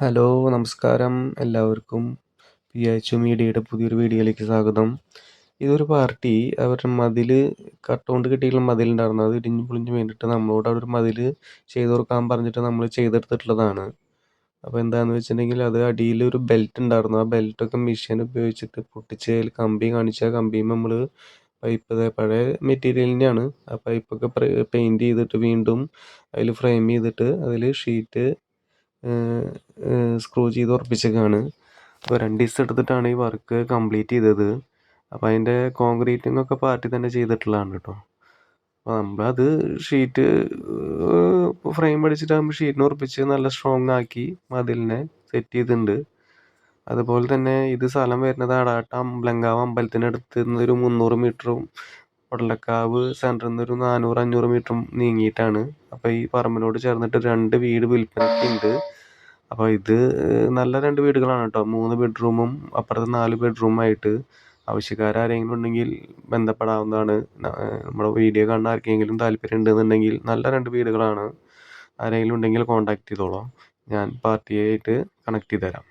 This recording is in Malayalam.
ഹലോ, നമസ്കാരം എല്ലാവർക്കും. PH മീഡിയയുടെ പുതിയൊരു വീഡിയോയിലേക്ക് സ്വാഗതം. ഇതൊരു പാർട്ടി അവരുടെ മതില് കട്ടുകൊണ്ട് കെട്ടിയിട്ടുള്ള മതിലുണ്ടായിരുന്നു. അത് ഇടിഞ്ഞു പൊളിഞ്ഞു വേണ്ടിയിട്ട് നമ്മളോട് അവിടെ ഒരു മതില് ചെയ്ത് കൊടുക്കാൻ പറഞ്ഞിട്ട് നമ്മൾ ചെയ്തെടുത്തിട്ടുള്ളതാണ്. അപ്പോൾ എന്താണെന്ന് വെച്ചിട്ടുണ്ടെങ്കിൽ അത് അടിയിൽ ഒരു ബെൽറ്റ് ഉണ്ടായിരുന്നു. ആ ബെൽറ്റൊക്കെ മെഷീൻ ഉപയോഗിച്ചിട്ട് പൊട്ടിച്ച് അതിൽ കമ്പി കാണിച്ച് ആ കമ്പിയും നമ്മൾ പൈപ്പ് പഴയ മെറ്റീരിയൽ തന്നെയാണ്. ആ പൈപ്പൊക്കെ പെയിൻറ് ചെയ്തിട്ട് വീണ്ടും അതിൽ ഫ്രെയിം ചെയ്തിട്ട് അതിൽ ഷീറ്റ് സ്ക്രൂ ചെയ്ത് ഉറപ്പിച്ചേക്കാണ്. അപ്പോൾ 2 ദിവസം എടുത്തിട്ടാണ് ഈ വർക്ക് കംപ്ലീറ്റ് ചെയ്തത്. അപ്പോൾ അതിൻ്റെ കോൺക്രീറ്റിംഗ് ഒക്കെ പാർട്ടി തന്നെ ചെയ്തിട്ടുള്ളതാണ് കേട്ടോ. അപ്പോൾ നമ്മളത് ഷീറ്റ് ഫ്രെയിം അടിച്ചിട്ടാകുമ്പോൾ ഷീറ്റിന് ഉറപ്പിച്ച് നല്ല സ്ട്രോങ് ആക്കി മതിലിനെ സെറ്റ് ചെയ്തിട്ടുണ്ട്. അതുപോലെ തന്നെ ഇത് സ്ഥലം വരുന്നത് ആടാട്ട് അമ്പലങ്കാവ് അമ്പലത്തിനടുത്ത് നിന്നൊരു 300 മീറ്ററും വടലക്കാവ് സെൻറ്ററിൽ നിന്ന് ഒരു 400-500 മീറ്ററും നീങ്ങിയിട്ടാണ്. അപ്പോൾ ഈ പറമ്പിനോട് ചേർന്നിട്ട് 2 വീട് വിൽപ്പനയ്ക്കുണ്ട്. അപ്പോൾ ഇത് നല്ല 2 വീടുകളാണ് കേട്ടോ. 3 ബെഡ്റൂമും അപ്പുറത്ത് 4 ബെഡ്റൂമായിട്ട്. ആവശ്യക്കാരെങ്കിലും ഉണ്ടെങ്കിൽ ബന്ധപ്പെടാവുന്നതാണ്. നമ്മുടെ വീഡിയോ കാണുന്ന ആർക്കെങ്കിലും താല്പര്യം ഉണ്ടെന്നുണ്ടെങ്കിൽ നല്ല 2 വീടുകളാണ്. ആരെങ്കിലും ഉണ്ടെങ്കിൽ കോൺടാക്ട് ചെയ്തോളാം. ഞാൻ പാർട്ടിയായിട്ട് കണക്ട് ചെയ്ത് തരാം.